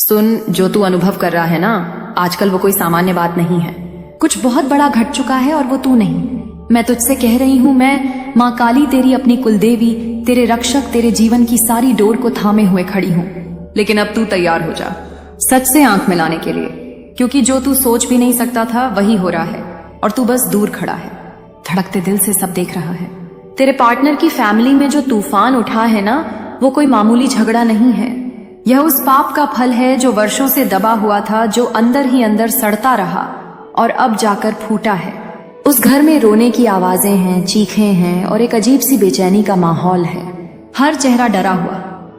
सुन, जो तू अनुभव कर रहा है ना, आजकल वो कोई सामान्य बात नहीं है। कुछ बहुत बड़ा घट चुका है और वो तू नहीं। मैं तुझसे कह रही हूँ, मैं माँ काली तेरी अपनी कुलदेवी, तेरे रक्षक, तेरे जीवन की सारी डोर को थामे हुए खड़ी हूँ। लेकिन अब तू तैयार हो जा सच से आंख मिलाने के लिए, क्योंकि जो तू सोच भी नहीं सकता था वही हो रहा है और तू बस दूर खड़ा है, धड़कते दिल से सब देख रहा है। तेरे पार्टनर की फैमिली में जो तूफान उठा है ना, वो कोई मामूली झगड़ा नहीं है। यह उस पाप का फल है जो वर्षों से दबा हुआ था, जो अंदर ही अंदर सड़ता रहा और अब जाकर फूटा है। उस घर में रोने की आवाजें हैं, चीखें हैं और एक अजीब सी बेचैनी का माहौल है। हर चेहरा डरा हुआ,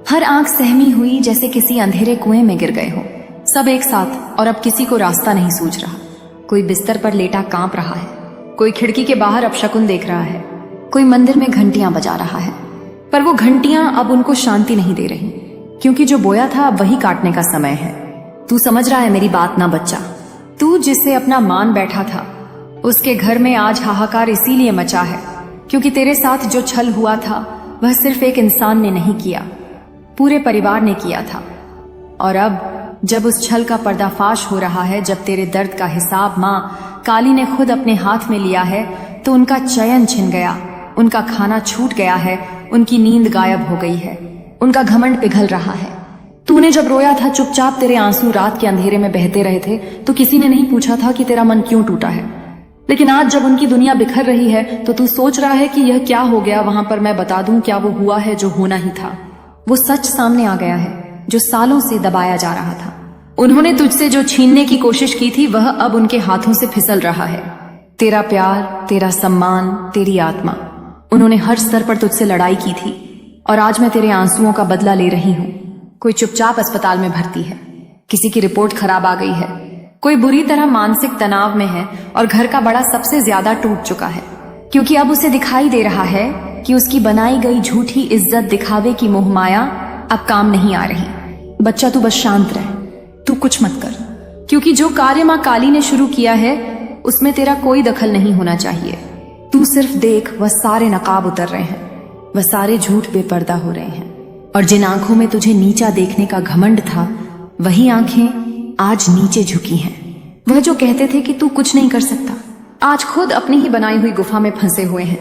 हर आंख सहमी हुई, जैसे किसी अंधेरे कुएं में गिर गए हो। सब एक साथ और अब किसी को रास्ता नहीं सूझ रहा। कोई बिस्तर पर लेटा कांप रहा है, कोई खिड़की के बाहर अपशकुन देख रहा है, कोई मंदिर में घंटियां बजा रहा है। पर वो घंटियां अब उनको शांति नहीं दे रही, क्योंकि जो बोया था अब वही काटने का समय है। तू समझ रहा है मेरी बात ना बच्चा? तू जिससे अपना मान बैठा था, उसके घर में आज हाहाकार इसीलिए मचा है क्योंकि तेरे साथ जो छल हुआ था वह सिर्फ एक इंसान ने नहीं किया, पूरे परिवार ने किया था। और अब जब उस छल का पर्दाफाश हो रहा है, जब तेरे दर्द का हिसाब माँ काली ने खुद अपने हाथ में लिया है, तो उनका चयन छिन गया, उनका खाना छूट गया है, उनकी नींद गायब हो गई है, उनका घमंड पिघल रहा है। तूने जब रोया था चुपचाप, तेरे आंसू रात के अंधेरे में बहते रहे थे, तो किसी ने नहीं पूछा था कि तेरा मन क्यों टूटा है। लेकिन आज जब उनकी दुनिया बिखर रही है तो तू सोच रहा है कि यह क्या हो गया। वहां पर मैं बता दूं, क्या वो हुआ है जो होना ही था। वो सच सामने आ गया है जो सालों से दबाया जा रहा था। उन्होंने तुझसे जो छीनने की कोशिश की थी वह अब उनके हाथों से फिसल रहा है। तेरा प्यार, तेरा सम्मान, तेरी आत्मा। उन्होंने हर स्तर पर तुझसे लड़ाई की थी और आज मैं तेरे आंसुओं का बदला ले रही हूँ। कोई चुपचाप अस्पताल में भर्ती है, किसी की रिपोर्ट खराब आ गई है, कोई बुरी तरह मानसिक तनाव में है और घर का बड़ा सबसे ज्यादा टूट चुका है, क्योंकि अब उसे दिखाई दे रहा है कि उसकी बनाई गई झूठी इज्जत, दिखावे की मोहमाया अब काम नहीं आ रही। बच्चा, तू बस शांत रह, तू कुछ मत कर, क्योंकि जो कार्य माँ काली ने शुरू किया है उसमें तेरा कोई दखल नहीं होना चाहिए। तू सिर्फ देख, वह सारे नकाब उतर रहे हैं, वह सारे झूठ बेपर्दा हो रहे हैं। और जिन आंखों में तुझे नीचा देखने का घमंड था, वही आंखें आज नीचे झुकी हैं। वह जो कहते थे कि तू कुछ नहीं कर सकता, आज खुद अपनी ही बनाई हुई गुफा में फंसे हुए हैं।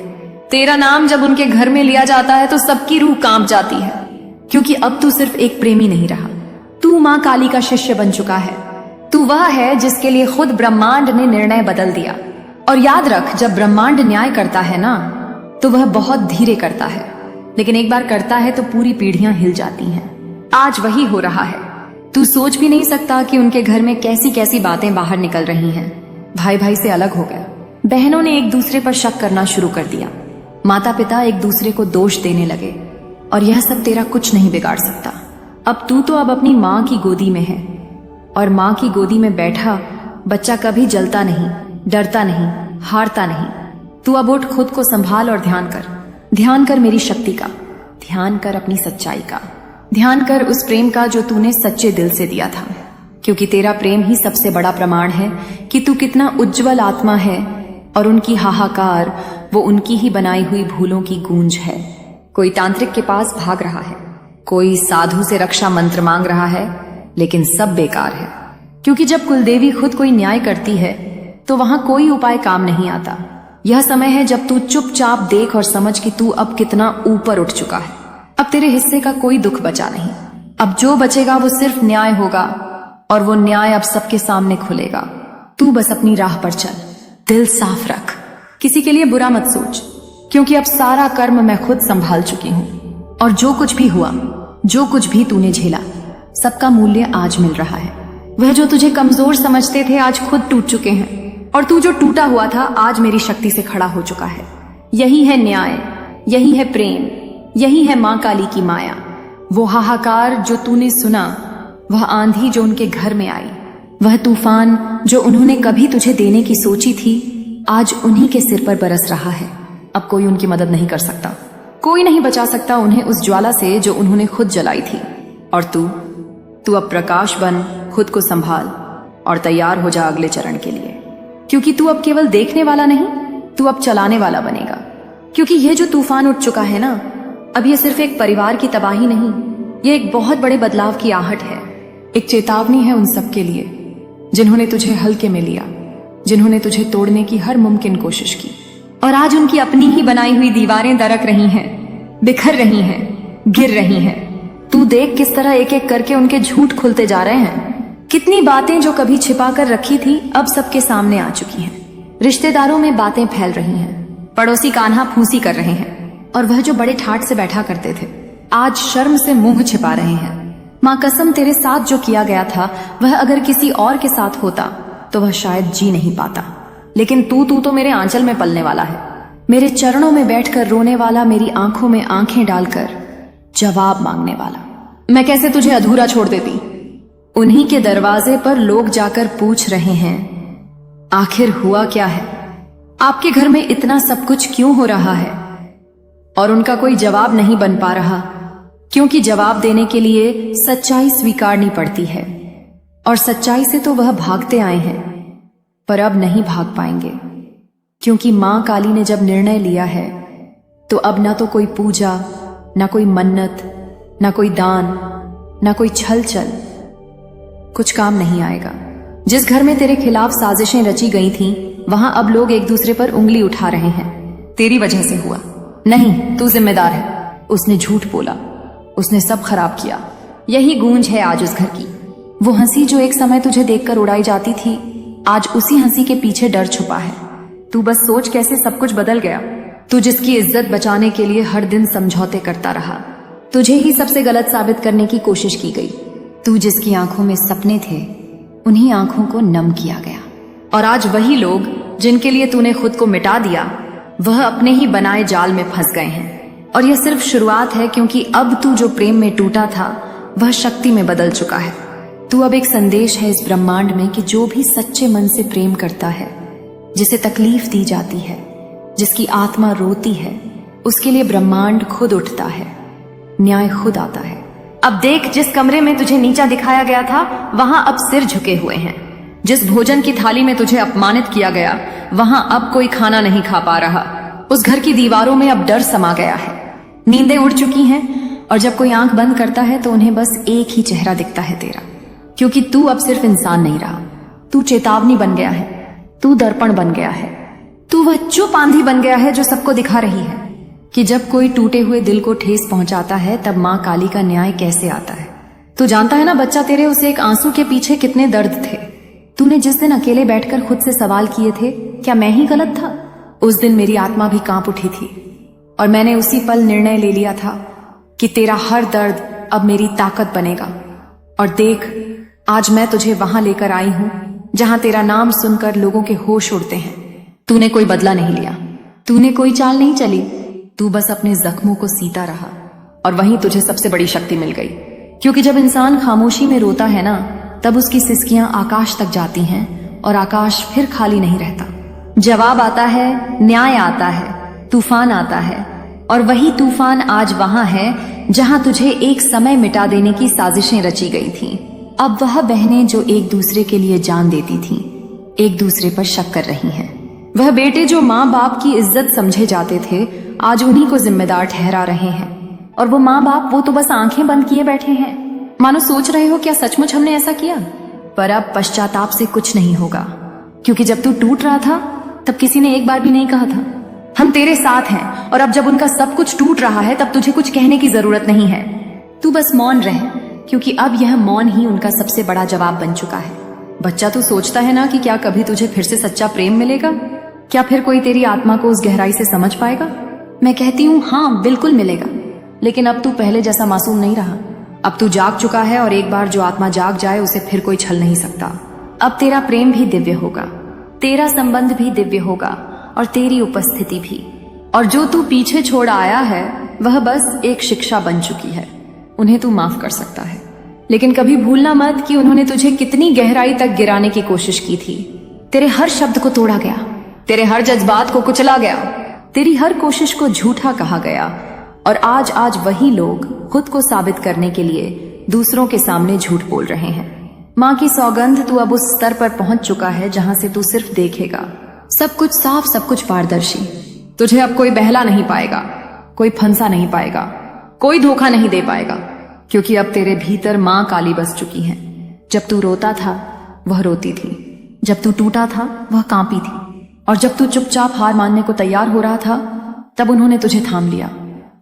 तेरा नाम जब उनके घर में लिया जाता है तो सबकी रूह कांप जाती है, क्योंकि अब तू सिर्फ एक प्रेमी नहीं रहा, तू माँ काली का शिष्य बन चुका है। तू वह है जिसके लिए खुद ब्रह्मांड ने निर्णय बदल दिया। और याद रख, जब ब्रह्मांड न्याय करता है ना, तो वह बहुत धीरे करता है, लेकिन एक बार करता है तो पूरी पीढ़ियां हिल जाती हैं। आज वही हो रहा है। तू सोच भी नहीं सकता कि उनके घर में कैसी कैसी बातें बाहर निकल रही हैं। भाई भाई से अलग हो गया, बहनों ने एक दूसरे पर शक करना शुरू कर दिया, माता पिता एक दूसरे को दोष देने लगे, और यह सब तेरा कुछ नहीं बिगाड़ सकता। अब तू तो अब अपनी माँ की गोदी में है, और माँ की गोदी में बैठा बच्चा कभी जलता नहीं, डरता नहीं, हारता नहीं। तू अब उठ, खुद को संभाल और ध्यान कर मेरी शक्ति का, ध्यान कर अपनी सच्चाई का, ध्यान कर उस प्रेम का जो तूने सच्चे दिल से दिया था, क्योंकि तेरा प्रेम ही सबसे बड़ा प्रमाण है कि तू कितना उज्जवल आत्मा है, और उनकी हाहाकार वो उनकी ही बनाई हुई भूलों की गूंज है। कोई तांत्रिक के पास भाग रहा है, कोई साधु से रक्षा मंत्र मांग रहा है, लेकिन सब बेकार है, क्योंकि जब कुलदेवी खुद कोई न्याय करती है तो वहां कोई उपाय काम नहीं आता। यह समय है जब तू चुपचाप देख और समझ कि तू अब कितना ऊपर उठ चुका है। अब तेरे हिस्से का कोई दुख बचा नहीं। अब जो बचेगा वो सिर्फ न्याय होगा, और वो न्याय अब सबके सामने खुलेगा। तू बस अपनी राह पर चल, दिल साफ रख, किसी के लिए बुरा मत सोच, क्योंकि अब सारा कर्म मैं खुद संभाल चुकी हूँ। और जो कुछ भी हुआ, जो कुछ भी तूने झेला, सबका मूल्य आज मिल रहा है। वह जो तुझे कमजोर समझते थे आज खुद टूट चुके हैं, और तू जो टूटा हुआ था आज मेरी शक्ति से खड़ा हो चुका है। यही है न्याय, यही है प्रेम, यही है माँ काली की माया। वो हाहाकार जो तूने सुना, वह आंधी जो उनके घर में आई, वह तूफान जो उन्होंने कभी तुझे देने की सोची थी, आज उन्हीं के सिर पर बरस रहा है। अब कोई उनकी मदद नहीं कर सकता, कोई नहीं बचा सकता उन्हें उस ज्वाला से जो उन्होंने खुद जलाई थी। और तू अब प्रकाश बन, खुद को संभाल और तैयार हो जा अगले चरण के लिए, क्योंकि तू अब केवल देखने वाला नहीं, तू अब चलाने वाला बनेगा। क्योंकि यह जो तूफान उठ चुका है ना, अब यह सिर्फ एक परिवार की तबाही नहीं, यह एक बहुत बड़े बदलाव की आहट है। एक चेतावनी है उन सब के लिए जिन्होंने तुझे हल्के में लिया, जिन्होंने तुझे तोड़ने की हर मुमकिन कोशिश की, और आज उनकी अपनी ही बनाई हुई दीवारें दरक रही हैं, बिखर रही हैं, गिर रही हैं। तू देख किस तरह एक एक करके उनके झूठ खुलते जा रहे हैं। कितनी बातें जो कभी छिपा कर रखी थी अब सबके सामने आ चुकी हैं। रिश्तेदारों में बातें फैल रही हैं, पड़ोसी कान्हा फूंसी कर रहे हैं, और वह जो बड़े ठाठ से बैठा करते थे आज शर्म से मुंह छिपा रहे हैं। माँ कसम, तेरे साथ जो किया गया था वह अगर किसी और के साथ होता तो वह शायद जी नहीं पाता, लेकिन तू तो मेरे आंचल में पलने वाला है, मेरे चरणों में बैठकर रोने वाला, मेरी आंखों में आंखें डालकर जवाब मांगने वाला। मैं कैसे तुझे अधूरा छोड़ देती। उन्हीं के दरवाजे पर लोग जाकर पूछ रहे हैं, आखिर हुआ क्या है, आपके घर में इतना सब कुछ क्यों हो रहा है। और उनका कोई जवाब नहीं बन पा रहा, क्योंकि जवाब देने के लिए सच्चाई स्वीकारनी पड़ती है, और सच्चाई से तो वह भागते आए हैं, पर अब नहीं भाग पाएंगे, क्योंकि मां काली ने जब निर्णय लिया है तो अब ना तो कोई पूजा, ना कोई मन्नत, ना कोई दान, ना कोई छल चल, कुछ काम नहीं आएगा। जिस घर में तेरे खिलाफ साजिशें रची गई थीं, वहां अब लोग एक दूसरे पर उंगली उठा रहे हैं। तेरी वजह से हुआ, नहीं तू जिम्मेदार है। उसने झूठ बोला, उसने सब खराब किया। यही गूंज है आज उस घर की। वो हंसी जो एक समय तुझे देखकर उड़ाई जाती थी, आज उसी हंसी के पीछे डर छुपा है। तू बस सोच कैसे सब कुछ बदल गया। तू जिसकी इज्जत बचाने के लिए हर दिन समझौते करता रहा, तुझे ही सबसे गलत साबित करने की कोशिश की गई। तू जिसकी आंखों में सपने थे, उन्हीं आंखों को नम किया गया। और आज वही लोग जिनके लिए तूने खुद को मिटा दिया, वह अपने ही बनाए जाल में फंस गए हैं। और यह सिर्फ शुरुआत है, क्योंकि अब तू जो प्रेम में टूटा था वह शक्ति में बदल चुका है। तू अब एक संदेश है इस ब्रह्मांड में कि जो भी सच्चे मन से प्रेम करता है, जिसे तकलीफ दी जाती है, जिसकी आत्मा रोती है, उसके लिए ब्रह्मांड खुद उठता है, न्याय खुद आता है। अब देख, जिस कमरे में तुझे नीचा दिखाया गया था वहां अब सिर झुके हुए हैं। जिस भोजन की थाली में तुझे अपमानित किया गया, वहां अब कोई खाना नहीं खा पा रहा। उस घर की दीवारों में अब डर समा गया है, नींदें उड़ चुकी हैं, और जब कोई आंख बंद करता है तो उन्हें बस एक ही चेहरा दिखता है तेरा। क्योंकि तू अब सिर्फ इंसान नहीं रहा, तू चेतावनी बन गया है, तू दर्पण बन गया है, तू वह चुप आंधी बन गया है जो सबको दिखा रही है कि जब कोई टूटे हुए दिल को ठेस पहुंचाता है तब मां काली का न्याय कैसे आता है। तू जानता है ना बच्चा, तेरे उस एक आंसू के पीछे कितने दर्द थे। तूने जिस दिन अकेले बैठकर खुद से सवाल किए थे, क्या मैं ही गलत था, उस दिन मेरी आत्मा भी कांप उठी थी, और मैंने उसी पल निर्णय ले लिया था कि तेरा हर दर्द अब मेरी ताकत बनेगा। और देख, आज मैं तुझे वहां लेकर आई हूं जहां तेरा नाम सुनकर लोगों के होश उड़ते हैं। तूने कोई बदला नहीं लिया, तूने कोई चाल नहीं चली, तू बस अपने जख्मों को सीता रहा, और वहीं तुझे सबसे बड़ी शक्ति मिल गई। क्योंकि जब इंसान खामोशी में रोता है ना, तब उसकी सिसकियां आकाश तक जाती हैं और आकाश फिर खाली नहीं रहता। जवाब आता है, न्याय आता है, तूफान आता है, और वही तूफान आज वहां है जहां तुझे एक समय मिटा देने की साजिशें रची गई थीं। अब वह बहनें जो एक दूसरे के लिए जान देती थीं, एक दूसरे पर शक कर रही हैं। वह बेटे जो माँ बाप की इज्जत समझे जाते थे, आज उन्हीं को जिम्मेदार ठहरा रहे हैं। और वो माँ बाप, वो तो बस आंखें बंद किए बैठे हैं, मानो सोच रहे हो क्या सचमुच हमने ऐसा किया। पर अब पश्चाताप से कुछ नहीं होगा, क्योंकि जब तू टूट रहा था तब किसी ने एक बार भी नहीं कहा था हम तेरे साथ हैं, और अब जब उनका सब कुछ टूट रहा है तब तुझे कुछ कहने की जरूरत नहीं है। तू बस मौन रह, क्योंकि अब यह मौन ही उनका सबसे बड़ा जवाब बन चुका है। बच्चा, तू सोचता है ना कि क्या कभी तुझे फिर से सच्चा प्रेम मिलेगा, क्या फिर कोई तेरी आत्मा को उस गहराई से समझ पाएगा। मैं कहती हूँ हाँ, बिल्कुल मिलेगा, लेकिन अब तू पहले जैसा मासूम नहीं रहा। अब तू जाग चुका है, और एक बार जो आत्मा जाग जाए उसे फिर कोई छल नहीं सकता। अब तेरा प्रेम भी दिव्य होगा, तेरा संबंध भी दिव्य होगा, और तेरी उपस्थिति भी। और जो तू पीछे छोड़ आया है वह बस एक शिक्षा बन चुकी है। उन्हें तू माफ कर सकता है, लेकिन कभी भूलना मत कि उन्होंने तुझे कितनी गहराई तक गिराने की कोशिश की थी। तेरे हर शब्द को तोड़ा गया, तेरे हर जज्बात को कुचला गया, तेरी हर कोशिश को झूठा कहा गया, और आज वही लोग खुद को साबित करने के लिए दूसरों के सामने झूठ बोल रहे हैं। माँ की सौगंध, तू अब उस स्तर पर पहुंच चुका है जहां से तू सिर्फ देखेगा, सब कुछ साफ, सब कुछ पारदर्शी। तुझे अब कोई बहला नहीं पाएगा, कोई फंसा नहीं पाएगा, कोई धोखा नहीं दे पाएगा, क्योंकि अब तेरे भीतर माँ काली बस चुकी है। जब तू रोता था वह रोती थी, जब तू टूटा था वह कांपी थी, और जब तू चुपचाप हार मानने को तैयार हो रहा था तब उन्होंने तुझे थाम लिया।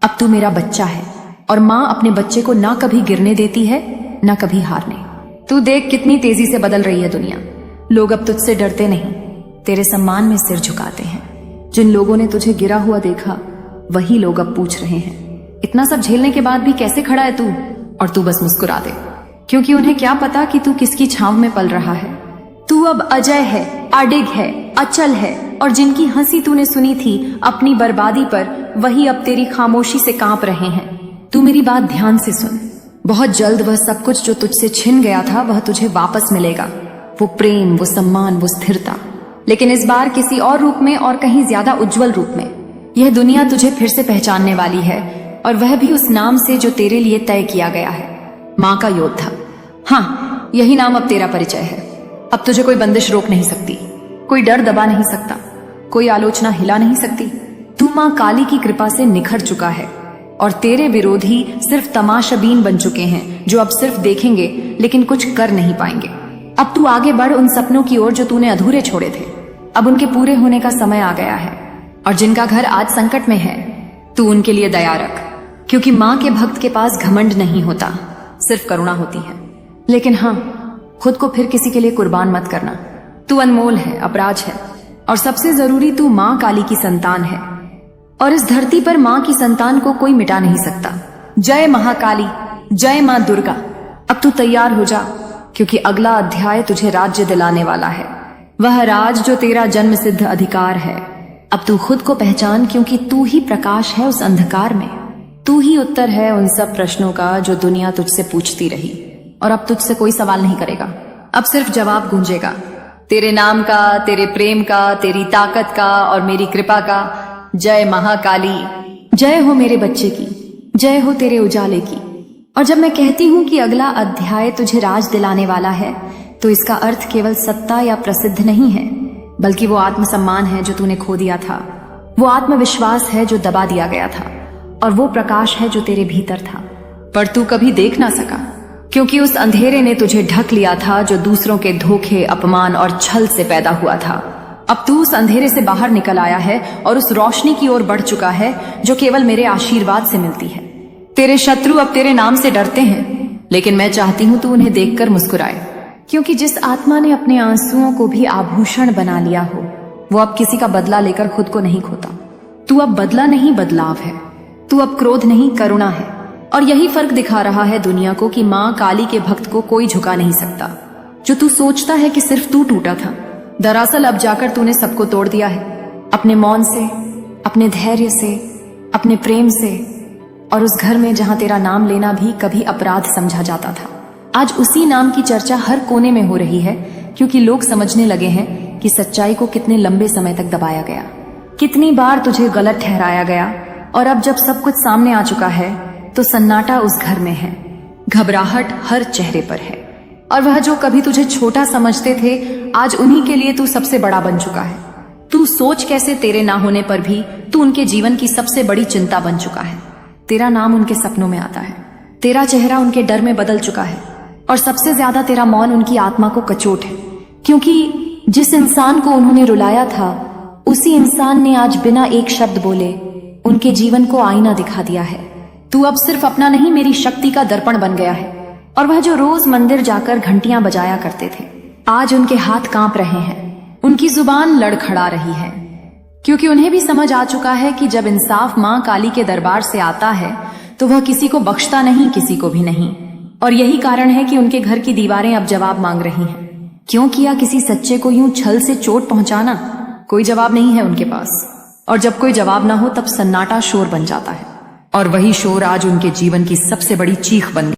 अब तू मेरा बच्चा है और माँ अपने बच्चे को ना कभी गिरने देती है ना कभी हारने। तू देख कितनी तेजी से बदल रही है दुनिया। लोग अब तुझसे डरते नहीं, तेरे सम्मान में सिर झुकाते हैं। जिन लोगों ने तुझे गिरा हुआ देखा वही लोग अब पूछ रहे हैं, इतना सब झेलने के बाद भी कैसे खड़ा है तू? और तू बस मुस्कुरा दे, क्योंकि उन्हें क्या पता कि तू किसकी छांव में पल रहा है। तू अब अजय है, अडिग है, अचल है, और जिनकी हंसी तूने सुनी थी अपनी बर्बादी पर, वही अब तेरी खामोशी से कांप रहे हैं। तू मेरी बात ध्यान से सुन। बहुत जल्द वह सब कुछ जो तुझसे छिन गया था वह तुझे वापस मिलेगा। वो प्रेम, वो सम्मान, वो स्थिरता, लेकिन इस बार किसी और रूप में और कहीं ज्यादा उज्जवल रूप में। यह दुनिया तुझे फिर से पहचानने वाली है, और वह भी उस नाम से जो तेरे लिए तय किया गया है, माँ का योद्धा। हाँ, यही नाम अब तेरा परिचय है। अब तुझे कोई बंदिश रोक नहीं सकती, कोई डर दबा नहीं सकता, कोई आलोचना हिला नहीं सकती। तू माँ काली की कृपा से निखर चुका है, और तेरे विरोधी सिर्फ तमाशाबीन बन चुके हैं, जो अब सिर्फ देखेंगे लेकिन कुछ कर नहीं पाएंगे। अब तू आगे बढ़ उन सपनों की ओर जो तूने अधूरे छोड़े थे। अब उनके पूरे होने का समय आ गया है, और जिनका घर आज संकट में है, तू उनके लिए दया रख, क्योंकि माँ के भक्त के पास घमंड नहीं होता, सिर्फ करुणा होती है। लेकिन हाँ, खुद को फिर किसी के लिए कुर्बान मत करना। तू अनमोल है, अपराज है, और सबसे जरूरी तू माँ काली की संतान है, और इस धरती पर माँ की संतान को कोई मिटा नहीं सकता। जय महाकाली, जय माँ दुर्गा। अब तू तैयार हो जा, क्योंकि अगला अध्याय तुझे राज्य दिलाने वाला है, वह राज जो तेरा जन्म सिद्ध अधिकार है। अब तू खुद को पहचान, क्योंकि तू ही प्रकाश है उस अंधकार में। तू ही उत्तर है उन सब प्रश्नों का जो दुनिया तुझसे पूछती रही, और अब तुझसे कोई सवाल नहीं करेगा। अब सिर्फ जवाब गूंजेगा, तेरे नाम का, तेरे प्रेम का, तेरी ताकत का और मेरी कृपा का। जय महाकाली, जय हो मेरे बच्चे की, जय हो तेरे उजाले की। और जब मैं कहती हूँ कि अगला अध्याय तुझे राज दिलाने वाला है, तो इसका अर्थ केवल सत्ता या प्रसिद्ध नहीं है, बल्कि वो आत्मसम्मान है जो तूने खो दिया था, वो आत्मविश्वास है जो दबा दिया गया था, और वो प्रकाश है जो तेरे भीतर था पर तू कभी देख ना सका, क्योंकि उस अंधेरे ने तुझे ढक लिया था जो दूसरों के धोखे, अपमान और छल से पैदा हुआ था। अब तू उस अंधेरे से बाहर निकल आया है और उस रोशनी की ओर बढ़ चुका है जो केवल मेरे आशीर्वाद से मिलती है। तेरे शत्रु अब तेरे नाम से डरते हैं, लेकिन मैं चाहती हूं तू उन्हें देखकर मुस्कुराए, क्योंकि जिस आत्मा ने अपने आंसुओं को भी आभूषण बना लिया हो, वो अब किसी का बदला लेकर खुद को नहीं खोता। तू अब बदला नहीं, बदलाव है। तू अब क्रोध नहीं, करुणा है। और यही फर्क दिखा रहा है दुनिया को कि माँ काली के भक्त को कोई झुका नहीं सकता। जो तू सोचता है कि सिर्फ तू टूटा था, दरअसल अब जाकर तूने सबको तोड़ दिया है, अपने मौन से, अपने धैर्य से, अपने प्रेम से, और उस घर में जहां तेरा नाम लेना भी कभी अपराध समझा जाता था। आज उसी नाम की चर्चा हर कोने में हो रही है, क्योंकि लोग समझने लगे हैं कि सच्चाई को कितने लंबे समय तक दबाया गया, कितनी बार तुझे गलत ठहराया गया, और अब जब सब कुछ सामने आ चुका है तो सन्नाटा उस घर में है, घबराहट हर चेहरे पर है, और वह जो कभी तुझे छोटा समझते थे, आज उन्हीं के लिए तू सबसे बड़ा बन चुका है। तू सोच कैसे तेरे ना होने पर भी तू उनके जीवन की सबसे बड़ी चिंता बन चुका है। तेरा नाम उनके सपनों में आता है, तेरा चेहरा उनके डर में बदल चुका है, और सबसे ज्यादा तेरा मौन उनकी आत्मा को कचोट है, क्योंकि जिस इंसान को उन्होंने रुलाया था, उसी इंसान ने आज बिना एक शब्द बोले उनके जीवन को आईना दिखा दिया है। तू अब सिर्फ अपना नहीं, मेरी शक्ति का दर्पण बन गया है। और वह जो रोज मंदिर जाकर घंटियां बजाया करते थे, आज उनके हाथ कांप रहे हैं, उनकी जुबान लड़खड़ा रही है, क्योंकि उन्हें भी समझ आ चुका है कि जब इंसाफ माँ काली के दरबार से आता है तो वह किसी को बख्शता नहीं, किसी को भी नहीं। और यही कारण है कि उनके घर की दीवारें अब जवाब मांग रही हैं। क्यों किया किसी सच्चे को यूं छल से चोट पहुंचाना? कोई जवाब नहीं है उनके पास, और जब कोई जवाब ना हो तब सन्नाटा शोर बन जाता है, और वही शोर आज उनके जीवन की सबसे बड़ी चीख बन गया।